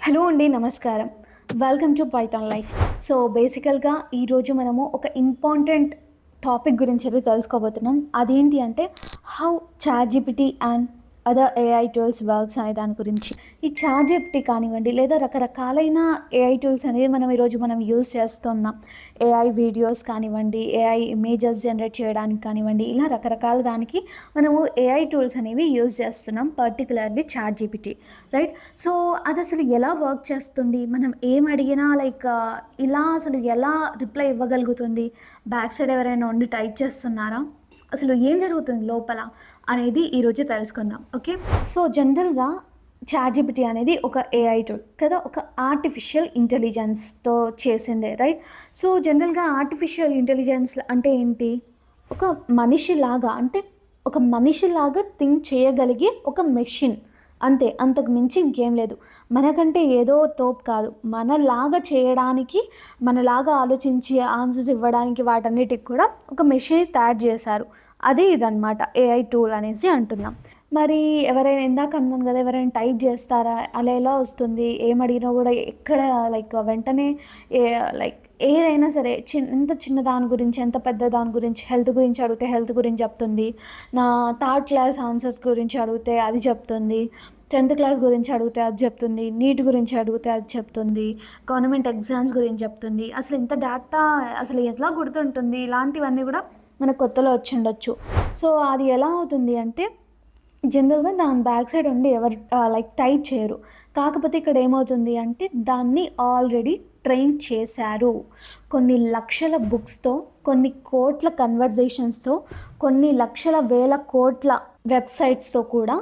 Hello అండి, నమస్కారం. Welcome to Python life. So బేసికల్గా ఈరోజు మనము ఒక ఇంపార్టెంట్ టాపిక్ గురించి అయితే తెలుసుకోబోతున్నాం. అదేంటి అంటే how chat GPT and other AI tools works అనే దాని గురించి. ఈ చాట్ జీపీటీ కానివ్వండి, లేదా రకరకాలైన ఏఐ టూల్స్ అనేది మనం యూజ్ చేస్తున్నాం. ఏఐ వీడియోస్ కానివ్వండి, ఏఐ ఇమేజెస్ జనరేట్ చేయడానికి కానివ్వండి, ఇలా రకరకాల దానికి మనము ఏఐ టూల్స్ అనేవి యూజ్ చేస్తున్నాం, particularly chat GPT, right? So అది అసలు ఎలా వర్క్ చేస్తుంది, మనం ఏం అడిగినా ఇలా అసలు ఎలా రిప్లై ఇవ్వగలుగుతుంది, బ్యాక్ సైడ్ ఎవరైనా ఉండి టైప్ చేస్తున్నారా, అసలు ఏం జరుగుతుంది లోపల అనేది ఈరోజు తెలుసుకుందాం. ఓకే, సో జనరల్గా చాట్ జీపీటీ అనేది ఒక ఏఐ టూల్ కదా, ఒక ఆర్టిఫిషియల్ ఇంటెలిజెన్స్తో చేసిందే, రైట్? సో జనరల్గా ఆర్టిఫిషియల్ ఇంటెలిజెన్స్ అంటే ఏంటి? ఒక మనిషిలాగా థింక్ చేయగలిగే ఒక మెషిన్, అంతే, అంతకు మించి ఇంకేం లేదు. మనకంటే ఏదో తోపు కాదు, మనలాగా చేయడానికి, మనలాగా ఆలోచించి ఆన్సర్స్ ఇవ్వడానికి, వాటన్నిటికి కూడా ఒక మెషిన్ తయారు చేశారు. అదే ఇదన్నమాట ఏఐ టూల్ అనేసి అంటున్నాం. మరి ఎవరైనా, ఇందాక అన్నాను కదా, ఎవరైనా టైప్ చేస్తారా, అలా ఎలా వస్తుంది, ఏమడిగినా కూడా ఎక్కడ వెంటనే ఏదైనా సరే ఎంత చిన్న దాని గురించి, ఎంత పెద్ద దాని గురించి, హెల్త్ గురించి అడిగితే హెల్త్ గురించి చెప్తుంది, నా థర్డ్ క్లాస్ ఆన్సర్స్ గురించి అడిగితే అది చెప్తుంది, 10th క్లాస్ గురించి అడిగితే అది చెప్తుంది, నీట్ గురించి అడిగితే అది చెప్తుంది, గవర్నమెంట్ ఎగ్జామ్స్ గురించి చెప్తుంది. అసలు ఇంత డేటా అసలు ఎట్లా గుర్తుంటుంది? ఇలాంటివన్నీ కూడా మనకు కొత్తలో వచ్చి ఉండొచ్చు. సో అది ఎలా అవుతుంది అంటే, జనరల్గా దాని బ్యాక్ సైడ్ ఉండి ఎవరు టైప్ చేయరు. కాకపోతే ఇక్కడ ఏమవుతుంది అంటే, దాన్ని ఆల్రెడీ ట్రైన్ చేశారు. కొన్ని లక్షల బుక్స్తో, కొన్ని కోట్ల కన్వర్జేషన్స్తో, కొన్ని లక్షల వేల కోట్ల వెబ్సైట్స్తో కూడా,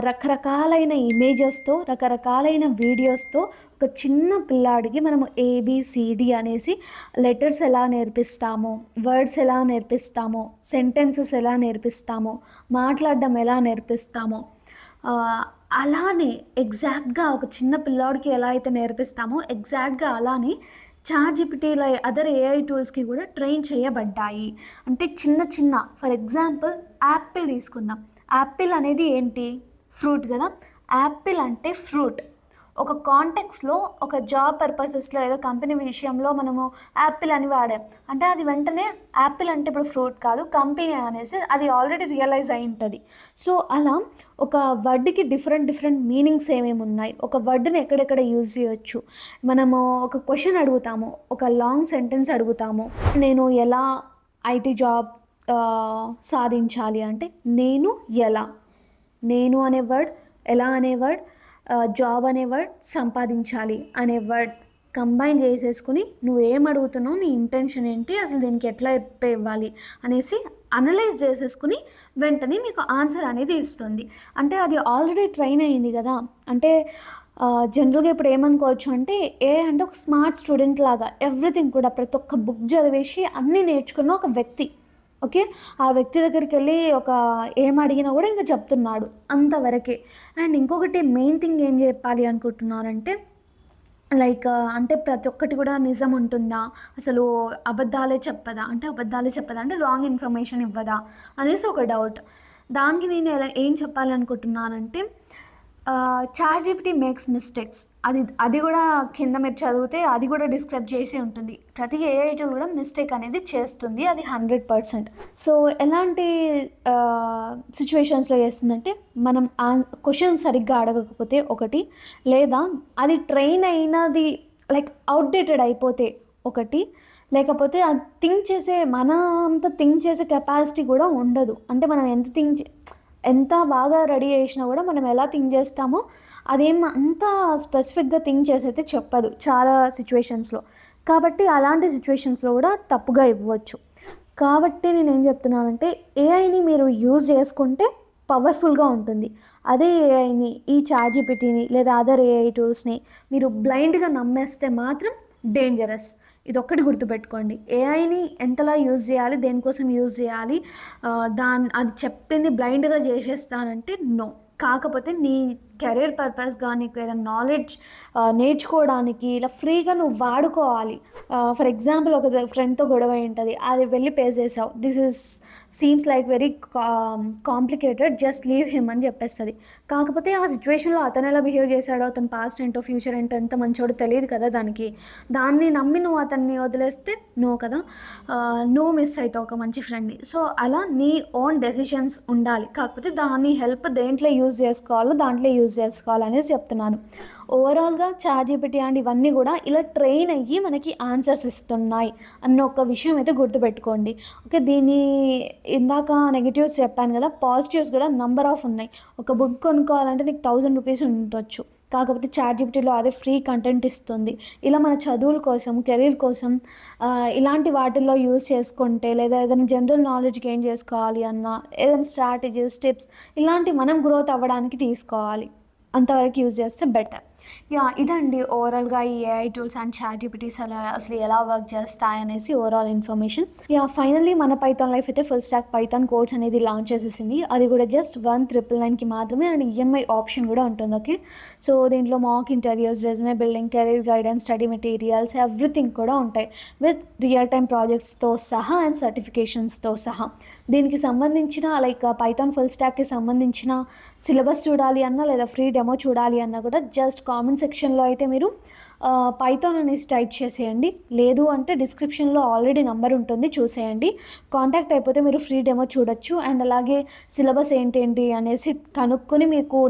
రకరకాలైన ఇమేజెస్తో, రకరకాలైన వీడియోస్తో ఒక చిన్న పిల్లాడికి మనము ఏబిసిడి అనేసి లెటర్స్ ఎలా నేర్పిస్తామో, వర్డ్స్ ఎలా నేర్పిస్తామో, సెంటెన్సెస్ ఎలా నేర్పిస్తామో, మాట్లాడడం ఎలా నేర్పిస్తామో, అలానే ఎగ్జాక్ట్గా ఒక చిన్న పిల్లాడికి ఎలా అయితే నేర్పిస్తామో ఎగ్జాక్ట్గా అలానే చాట్ జీపీటీలో అదర్ ఏఐ టూల్స్కి కూడా ట్రైన్ చేయబడ్డాయి. అంటే చిన్న ఫర్ ఎగ్జాంపుల్ యాపిల్ తీసుకుందాం. యాపిల్ అనేది ఏంటి? ఫ్రూట్ కదా. యాపిల్ అంటే ఫ్రూట్. ఒక కాంటెక్స్లో, ఒక జాబ్ పర్పసెస్లో, ఏదో కంపెనీ విషయంలో మనము యాపిల్ అని వాడాం అంటే అది వెంటనే యాపిల్ అంటే ఇప్పుడు ఫ్రూట్ కాదు, కంపెనీ అనేసి అది ఆల్రెడీ రియలైజ్ అయి ఉంటుంది. సో అలా ఒక వర్డ్కి డిఫరెంట్ మీనింగ్స్ ఏమేమి ఉన్నాయి, ఒక వర్డ్ని ఎక్కడెక్కడ యూజ్ చేయొచ్చు. మనము ఒక క్వశ్చన్ అడుగుతాము, ఒక లాంగ్ సెంటెన్స్ అడుగుతాము, నేను ఎలా ఐటీ జాబ్ సాధించాలి అంటే, నేను అనే వర్డ్, ఎలా అనే వర్డ్, జాబ్ అనే వర్డ్, సంపాదించాలి అనే వర్డ్ కంబైన్ చేసేసుకుని నువ్వు ఏం అడుగుతున్నావు, నీ ఇంటెన్షన్ ఏంటి, అసలు దీనికి ఎట్లా ఇవ్వాలి అనేసి అనలైజ్ చేసేసుకుని వెంటనే మీకు ఆన్సర్ అనేది ఇస్తుంది. అంటే అది ఆల్రెడీ ట్రైన్ అయ్యింది కదా. అంటే జనరల్గా ఇప్పుడు ఏమనుకోవచ్చు అంటే, అంటే ఒక స్మార్ట్ స్టూడెంట్ లాగా ఎవ్రీథింగ్ కూడా ప్రతి ఒక్క బుక్ చదివేసి అన్నీ నేర్చుకున్న ఒక వ్యక్తి. ఓకే, ఆ వ్యక్తి దగ్గరికి వెళ్ళి ఏం అడిగినా కూడా ఇంకా చెప్తున్నాడు, అంతవరకే. అండ్ ఇంకొకటి మెయిన్ థింగ్ ఏం చెప్పాలి అనుకుంటున్నానంటే, అంటే ప్రతి ఒక్కటి కూడా నిజం ఉంటుందా, అసలు అబద్ధాలే చెప్పదా అంటే రాంగ్ ఇన్ఫర్మేషన్ ఇవ్వదా అనేసి ఒక డౌట్. దానికి నేను ఏం చెప్పాలనుకుంటున్నానంటే, చాట్ జీపీటీ మేక్స్ మిస్టేక్స్, అది కూడా కింద మీరు చదివితే అది కూడా డిస్క్రైబ్ చేసి ఉంటుంది. ప్రతి ఏఐ టూల్ కూడా మిస్టేక్ అనేది చేస్తుంది, అది 100%. సో ఎలాంటి సిచ్యువేషన్స్లో చేస్తుందంటే, మనం క్వశ్చన్ సరిగ్గా అడగకపోతే ఒకటి, లేదా అది ట్రైన్ అయినది అవుట్డేటెడ్ అయిపోతే ఒకటి, లేకపోతే అది మన అంత థింక్ చేసే కెపాసిటీ కూడా ఉండదు. అంటే మనం ఎంత బాగా రెడీ చేసినా కూడా మనం ఎలా థింక్ చేస్తామో అదేం అంత స్పెసిఫిక్గా థింక్ చేసి అయితే చెప్పదు చాలా సిచ్యువేషన్స్లో. కాబట్టి అలాంటి సిచ్యువేషన్స్లో కూడా తప్పుగా ఇవ్వచ్చు. కాబట్టి నేను ఏం చెప్తున్నానంటే, ఏఐని మీరు యూజ్ చేసుకుంటే పవర్ఫుల్గా ఉంటుంది. అదే ఏఐని, ఈ చాట్ జీపీటీని లేదా అదర్ ఏఐ టూల్స్ని మీరు బ్లైండ్గా నమ్మేస్తే మాత్రం డేంజరస్. ఇదొక్కటి గుర్తుపెట్టుకోండి. ఏఐని ఎంతలా యూజ్ చేయాలి, దేనికోసం యూజ్ చేయాలి, అది చెప్పింది బ్లైండ్గా చేసేస్తానంటే నో. కాకపోతే నీ కెరీర్ పర్పస్గా నీకు ఏదైనా నాలెడ్జ్ నేర్చుకోవడానికి ఇలా ఫ్రీగా నువ్వు వాడుకోవాలి. ఫర్ ఎగ్జాంపుల్ ఒక ఫ్రెండ్తో గొడవ ఉంటుంది, అది వెళ్ళి పే చేసావు, this is seems like very complicated, just leave him అని చెప్పేస్తుంది. కాకపోతే ఆ సిచ్యువేషన్లో అతను ఎలా బిహేవ్ చేశాడో, అతని పాస్ట్ ఏంటో ఫ్యూచర్ ఏంటో ఎంత మంచోడో తెలియదు కదా దానికి. దాన్ని నమ్మి నువ్వు అతన్ని వదిలేస్తే నువ్వు కదా నువ్వు మిస్ అవుతావు ఒక మంచి ఫ్రెండ్ని. సో అలా నీ ఓన్ డెసిషన్స్ ఉండాలి, కాకపోతే దాని హెల్ప్ దేంట్లో యూజ్ చేసుకోవాలో దాంట్లో యూజ్ చేసుకోవాలనేసి చెప్తున్నాను. ఓవరాల్గా ChatGPT అండ్ ఇవన్నీ కూడా ఇలా ట్రైన్ అయ్యి మనకి ఆన్సర్స్ ఇస్తున్నాయి అన్న ఒక విషయం అయితే గుర్తుపెట్టుకోండి. ఓకే, దీని ఇందాక నెగిటివ్స్ చెప్పాను కదా, పాజిటివ్స్ కూడా నంబర్ ఆఫ్ ఉన్నాయి. ఒక బుక్ కొనుక్కోవాలంటే నీకు 1000 రూపీస్ ఉండొచ్చు, కాకపోతే ChatGPTలో అదే ఫ్రీ కంటెంట్ ఇస్తుంది. ఇలా మన చదువుల కోసం, కెరీర్ కోసం ఇలాంటి వాటిల్లో యూజ్ చేసుకుంటే, లేదా ఏదైనా జనరల్ నాలెడ్జ్ గెయిన్ చేసుకోవాలి అన్నా, ఏదైనా స్ట్రాటజీస్, టిప్స్ ఇలాంటి మనం గ్రోత్ అవ్వడానికి తీసుకోవాలి, అంతవరకు యూజ్ చేస్తే బెటర్. ఇదండి ఓవరాల్గా ఈ AI టూల్స్ అండ్ ChatGPTs అసలు ఎలా వర్క్ చేస్తాయనేసి ఓవరాల్ ఇన్ఫర్మేషన్. ఫైనల్లీ మన పైథాన్ లైఫ్ అయితే ఫుల్ స్టాక్ పైథాన్ కోర్స్ అనేది లాంచ్ చేసేసింది. అది కూడా జస్ట్ 1999కి మాత్రమే, అండ్ EMI ఆప్షన్ కూడా ఉంటుంది. ఓకే, సో దీంట్లో mock interviews, resume building, career guidance, study materials everything కూడా ఉంటాయి, విత్ రియల్ టైమ్ ప్రాజెక్ట్స్తో సహా అండ్ సర్టిఫికేషన్స్తో సహా. దీనికి సంబంధించిన లైక్ పైథాన్ ఫుల్ స్టాక్కి సంబంధించిన సిలబస్ చూడాలి అన్నా, లేదా ఫ్రీ డెమో చూడాలి అన్నా కూడా జస్ట్ కామెంట్ సెక్షన్లో అయితే మీరు పైథాన్ అనేసి టైప్ చేసేయండి, లేదు అంటే డిస్క్రిప్షన్లో ఆల్రెడీ నెంబర్ ఉంటుంది, చూసేయండి. కాంటాక్ట్ అయిపోతే మీరు ఫ్రీ డెమో చూడొచ్చు, అండ్ అలాగే సిలబస్ ఏంటేంటి అనేసి కనుక్కొని మీకు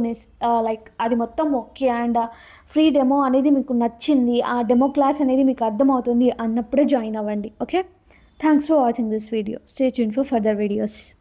లైక్ అది మొత్తం ఓకే అండ్ ఫ్రీ డెమో అనేది మీకు నచ్చింది, ఆ డెమో క్లాస్ అనేది మీకు అర్థమవుతుంది అన్నప్పుడే జాయిన్ అవ్వండి. Okay, thanks for watching this video. Stay tuned for further videos.